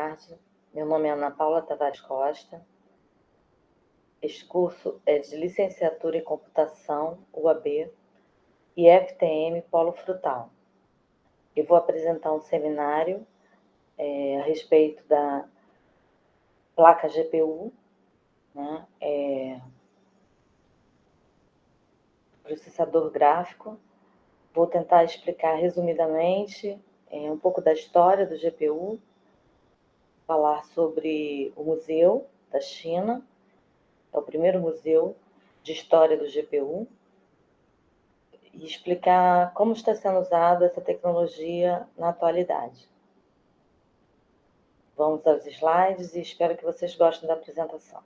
tarde. Meu nome é Ana Paula Tavares Costa. Este curso é de Licenciatura em Computação, UAB, e FTM Polo Frutal. Eu vou apresentar um seminário a respeito da placa GPU, né? Processador gráfico. Vou tentar explicar resumidamente um pouco da história do GPU, falar sobre o Museu da China, é o primeiro museu de história do GPU, e explicar como está sendo usada essa tecnologia na atualidade. Vamos aos slides e espero que vocês gostem da apresentação.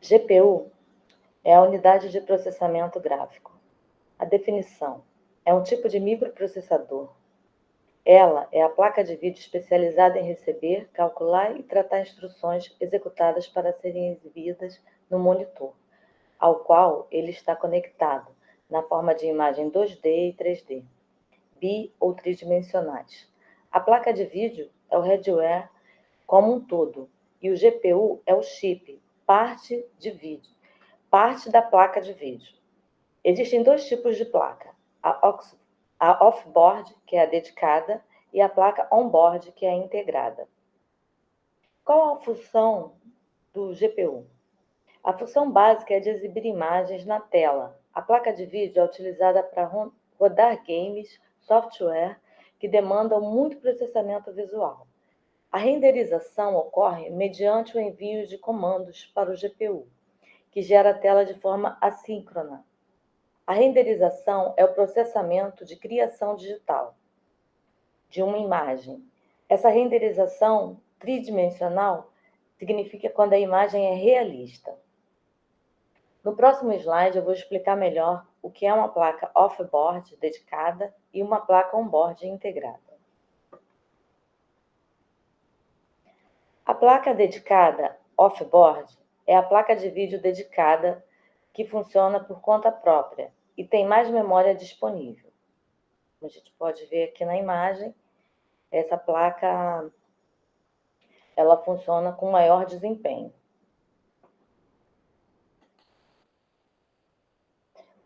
GPU é a unidade de processamento gráfico. A definição é um tipo de microprocessador. Ela é a placa de vídeo especializada em receber, calcular e tratar instruções executadas para serem exibidas no monitor, ao qual ele está conectado, na forma de imagem 2D e 3D, bi ou tridimensionais. A placa de vídeo é o hardware como um todo, e o GPU é o chip, parte da placa de vídeo. Existem dois tipos de placa, a off-board, que é a dedicada, e a placa on-board, que é a integrada. Qual a função do GPU? A função básica é de exibir imagens na tela. A placa de vídeo é utilizada para rodar games, software que demandam muito processamento visual. A renderização ocorre mediante o envio de comandos para o GPU, que gera a tela de forma assíncrona. A renderização é o processamento de criação digital de uma imagem. Essa renderização tridimensional significa quando a imagem é realista. No próximo slide, eu vou explicar melhor o que é uma placa off-board dedicada e uma placa on-board integrada. A placa dedicada off-board é a placa de vídeo dedicada que funciona por conta própria e tem mais memória disponível. Como a gente pode ver aqui na imagem, essa placa ela funciona com maior desempenho.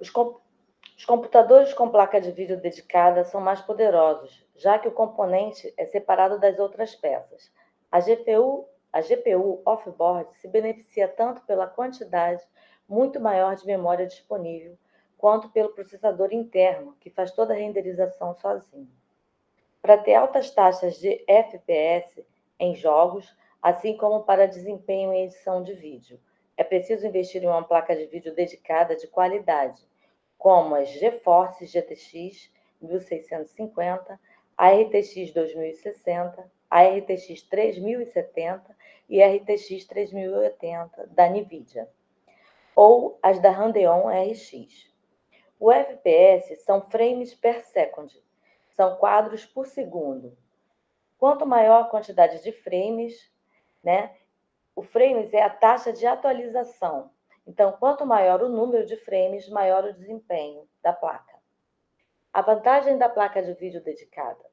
Os computadores com placa de vídeo dedicada são mais poderosos, já que o componente é separado das outras peças. A GPU off-board se beneficia tanto pela quantidade muito maior de memória disponível, quanto pelo processador interno, que faz toda a renderização sozinho. Para ter altas taxas de FPS em jogos, assim como para desempenho em edição de vídeo, é preciso investir em uma placa de vídeo dedicada de qualidade, como as GeForce GTX 1650, a RTX 2060, a RTX 3070 e a RTX 3080 da NVIDIA, ou as da Radeon RX. O FPS são frames per second, são quadros por segundo. Quanto maior a quantidade de frames, né, o frames é a taxa de atualização. Então, quanto maior o número de frames, maior o desempenho da placa. A vantagem da placa de vídeo dedicada.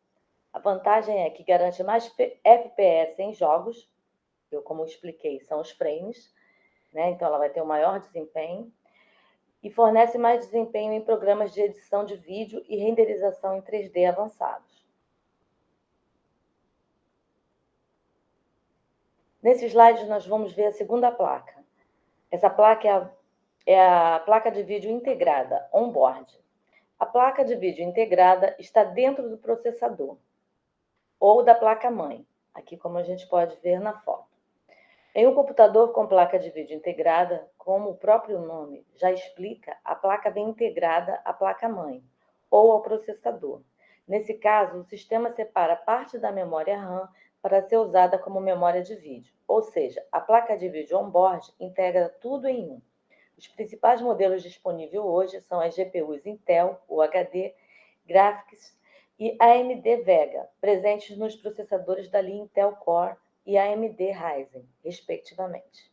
A vantagem é que garante mais FPS em jogos, eu, como expliquei, são os frames, né? Então ela vai ter um maior desempenho, e fornece mais desempenho em programas de edição de vídeo e renderização em 3D avançados. Nesse slide, nós vamos ver a segunda placa. Essa placa é a placa de vídeo integrada, on-board. A placa de vídeo integrada está dentro do processador ou da placa-mãe, aqui como a gente pode ver na foto. Em um computador com placa de vídeo integrada, como o próprio nome já explica, a placa vem integrada à placa-mãe ou ao processador. Nesse caso, o sistema separa parte da memória RAM para ser usada como memória de vídeo, ou seja, a placa de vídeo on-board integra tudo em um. Os principais modelos disponíveis hoje são as GPUs Intel, UHD, Graphics e AMD Vega, presentes nos processadores da linha Intel Core e AMD Ryzen, respectivamente.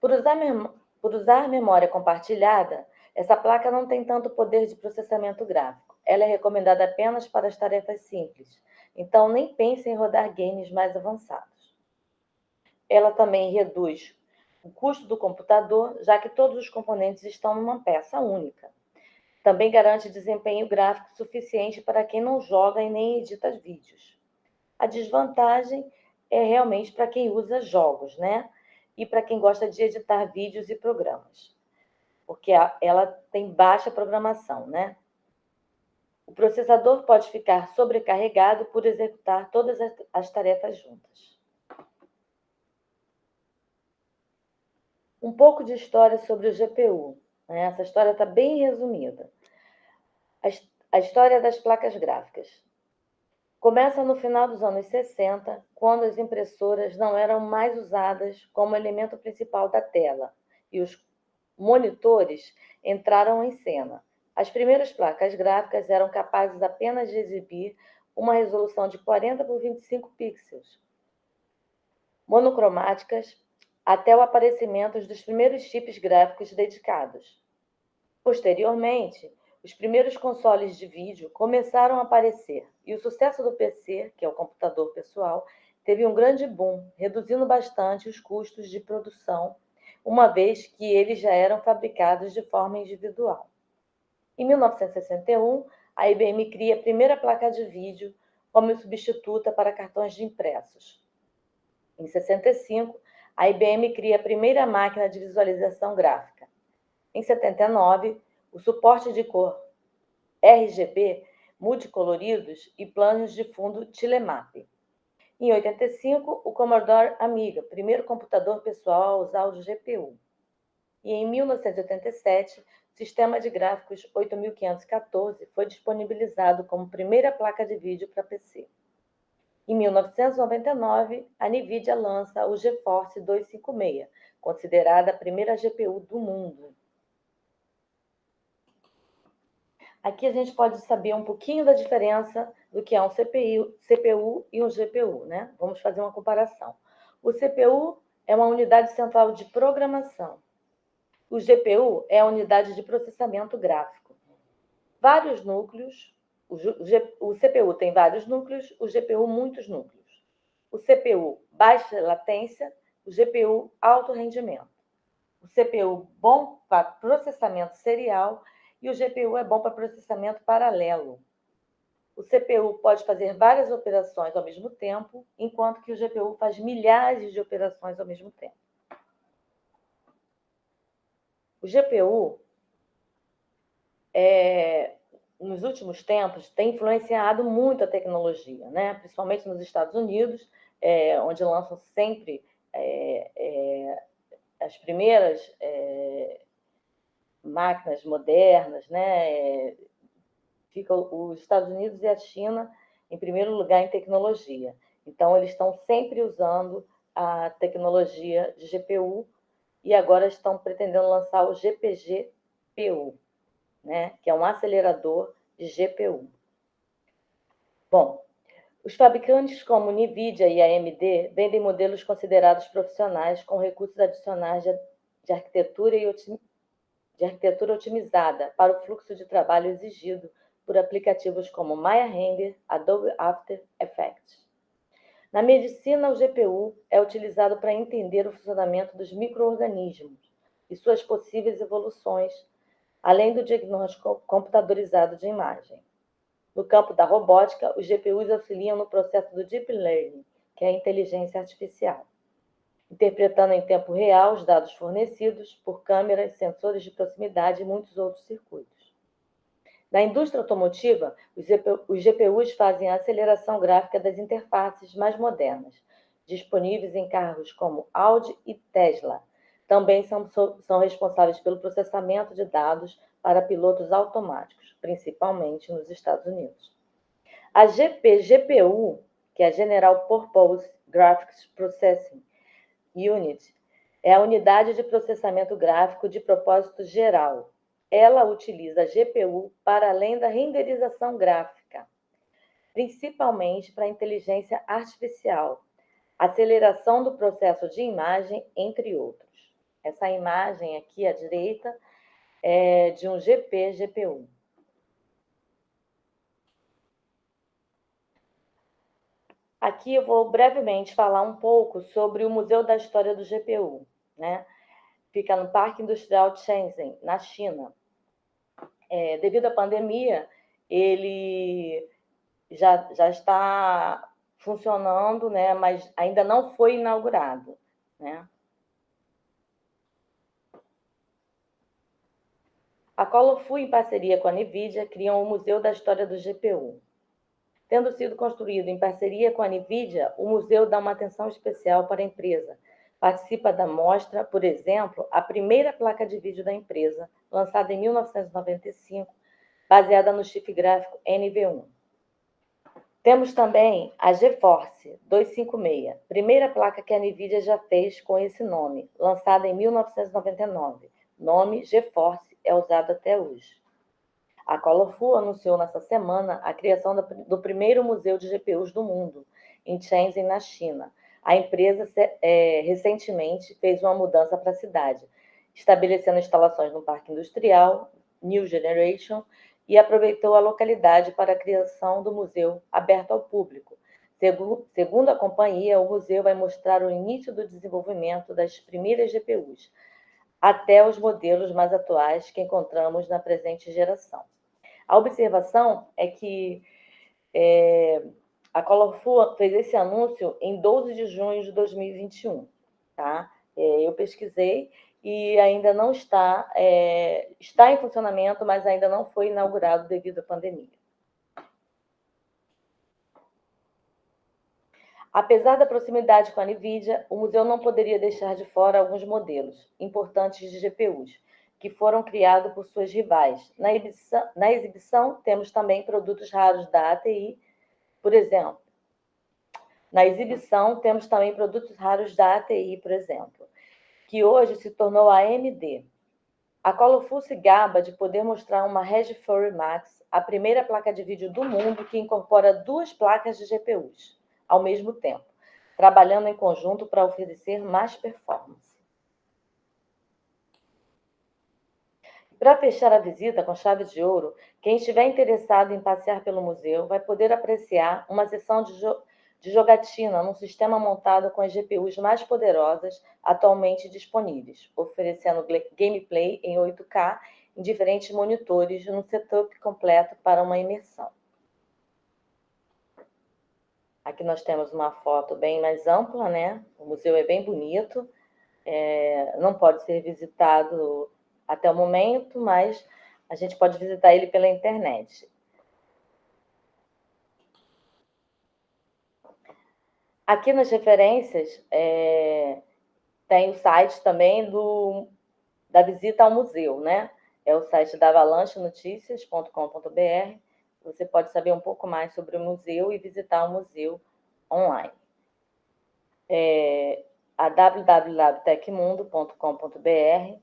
Por usar Por usar memória compartilhada, essa placa não tem tanto poder de processamento gráfico. Ela é recomendada apenas para as tarefas simples, então nem pense em rodar games mais avançados. Ela também reduz o custo do computador, já que todos os componentes estão numa peça única. Também garante desempenho gráfico suficiente para quem não joga e nem edita vídeos. A desvantagem é realmente para quem usa jogos, né? E para quem gosta de editar vídeos e programas, porque ela tem baixa programação, né? O processador pode ficar sobrecarregado por executar todas as tarefas juntas. Um pouco de história sobre o GPU. Né? Essa história está bem resumida. A história das placas gráficas. Começa no final dos anos 60, quando as impressoras não eram mais usadas como elemento principal da tela e os monitores entraram em cena. As primeiras placas gráficas eram capazes apenas de exibir uma resolução de 40 por 25 pixels, monocromáticas, até o aparecimento dos primeiros chips gráficos dedicados. Posteriormente, os primeiros consoles de vídeo começaram a aparecer e o sucesso do PC, que é o computador pessoal, teve um grande boom, reduzindo bastante os custos de produção, uma vez que eles já eram fabricados de forma individual. Em 1961, a IBM cria a primeira placa de vídeo como substituta para cartões de impressos. Em 65, a IBM cria a primeira máquina de visualização gráfica. Em 79, o suporte de cor RGB, multicoloridos e planos de fundo Telemap. Em 85, o Commodore Amiga, primeiro computador pessoal a usar o GPU. E em 1987, o sistema de gráficos 8514 foi disponibilizado como primeira placa de vídeo para PC. Em 1999, a NVIDIA lança o GeForce 256, considerada a primeira GPU do mundo. Aqui a gente pode saber um pouquinho da diferença do que é um CPU e um GPU, né? Vamos fazer uma comparação. O CPU é uma unidade central de programação. O GPU é a unidade de processamento gráfico. Vários núcleos, o CPU tem vários núcleos, o GPU muitos núcleos. O CPU, baixa latência, o GPU, alto rendimento. O CPU, bom para processamento serial, e o GPU é bom para processamento paralelo. O CPU pode fazer várias operações ao mesmo tempo, enquanto que o GPU faz milhares de operações ao mesmo tempo. O GPU, nos últimos tempos, tem influenciado muito a tecnologia, né? Principalmente nos Estados Unidos, onde lançam sempre as primeiras máquinas modernas, né? Ficam os Estados Unidos e a China em primeiro lugar em tecnologia. Então, eles estão sempre usando a tecnologia de GPU e agora estão pretendendo lançar o GPGPU, né? Que é um acelerador de GPU. Bom, os fabricantes como NVIDIA e AMD vendem modelos considerados profissionais com recursos adicionais de arquitetura otimizada para o fluxo de trabalho exigido por aplicativos como Maya Render, Adobe After Effects. Na medicina, o GPU é utilizado para entender o funcionamento dos micro-organismos e suas possíveis evoluções, além do diagnóstico computadorizado de imagem. No campo da robótica, os GPUs auxiliam no processo do Deep Learning, que é a inteligência artificial, interpretando em tempo real os dados fornecidos por câmeras, sensores de proximidade e muitos outros circuitos. Na indústria automotiva, os GPUs fazem a aceleração gráfica das interfaces mais modernas, disponíveis em carros como Audi e Tesla. Também são responsáveis pelo processamento de dados para pilotos automáticos, principalmente nos Estados Unidos. A GPU, que é a General Purpose Graphics Processing Unit, é a unidade de processamento gráfico de propósito geral. Ela utiliza a GPU para além da renderização gráfica, principalmente para a inteligência artificial, aceleração do processo de imagem, entre outros. Essa imagem aqui à direita é de um GPU. Aqui eu vou brevemente falar um pouco sobre o Museu da História do GPU, né? Fica no Parque Industrial de Shenzhen, na China. Devido à pandemia, ele já está funcionando, né? Mas ainda não foi inaugurado, né? A Colorful, em parceria com a NVIDIA, criam o Museu da História do GPU. Tendo sido construído em parceria com a NVIDIA, o museu dá uma atenção especial para a empresa. Participa da mostra, por exemplo, a primeira placa de vídeo da empresa, lançada em 1995, baseada no chip gráfico NV1. Temos também a GeForce 256, primeira placa que a NVIDIA já fez com esse nome, lançada em 1999. Nome GeForce é usado até hoje. A Colorful anunciou nessa semana a criação do primeiro museu de GPUs do mundo, em Shenzhen, na China. A empresa recentemente fez uma mudança para a cidade, estabelecendo instalações no Parque Industrial New Generation e aproveitou a localidade para a criação do museu aberto ao público. Segundo a companhia, o museu vai mostrar o início do desenvolvimento das primeiras GPUs, até os modelos mais atuais que encontramos na presente geração. A observação é que a Colorful fez esse anúncio em 12 de junho de 2021. Tá? Eu pesquisei e ainda não está em funcionamento, mas ainda não foi inaugurado devido à pandemia. Apesar da proximidade com a NVIDIA, o museu não poderia deixar de fora alguns modelos importantes de GPUs, que foram criados por suas rivais. Na exibição, temos também produtos raros da ATI, por exemplo. Que hoje se tornou a AMD. A Colorful se gaba de poder mostrar uma RegFury Max, a primeira placa de vídeo do mundo que incorpora duas placas de GPUs ao mesmo tempo, trabalhando em conjunto para oferecer mais performance. Para fechar a visita com chave de ouro, quem estiver interessado em passear pelo museu vai poder apreciar uma sessão de jogatina num sistema montado com as GPUs mais poderosas atualmente disponíveis, oferecendo gameplay em 8K em diferentes monitores num setup completo para uma imersão. Aqui nós temos uma foto bem mais ampla, né? O museu é bem bonito, não pode ser visitado até o momento, mas a gente pode visitar ele pela internet. Aqui nas referências tem o site também da visita ao museu, né? É o site da avalanche-noticias.com.br. Você pode saber um pouco mais sobre o museu e visitar o museu online. A www.tecmundo.com.br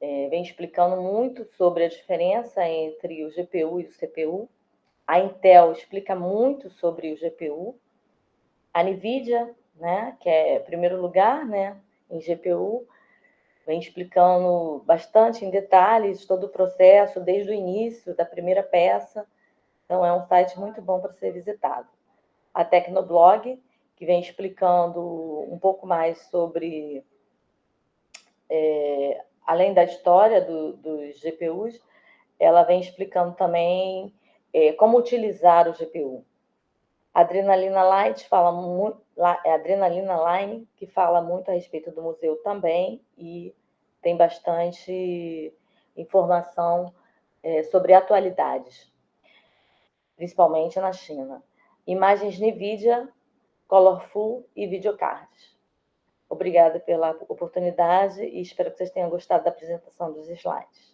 vem explicando muito sobre a diferença entre o GPU e o CPU. A Intel explica muito sobre o GPU. A NVIDIA, né, que é primeiro lugar, né, em GPU, vem explicando bastante em detalhes todo o processo, desde o início da primeira peça. Então, é um site muito bom para ser visitado. A Tecnoblog, que vem explicando um pouco mais sobre, além da história dos GPUs, ela vem explicando também como utilizar o GPU. A Adrenalina Line, que fala muito a respeito do museu também, e tem bastante informação sobre atualidades, principalmente na China. Imagens NVIDIA, Colorful e videocards. Obrigada pela oportunidade e espero que vocês tenham gostado da apresentação dos slides.